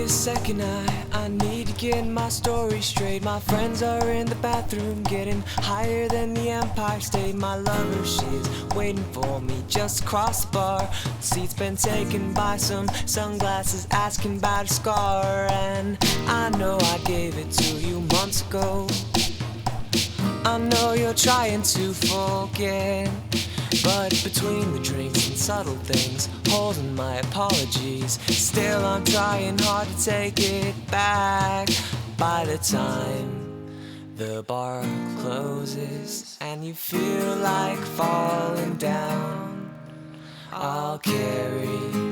a second, I need to get my story straight. My friends are in the bathroom getting higher than the Empire State. My lover, she's waiting for me just across the bar. The seat's been taken by some sunglasses asking about a scar. And I know I gave it to you months ago. I know you're trying to forget, but between the drinks and subtle things, holding my apologies, still I'm trying hard to take it back. By the time the bar closes and you feel like falling down, I'll carry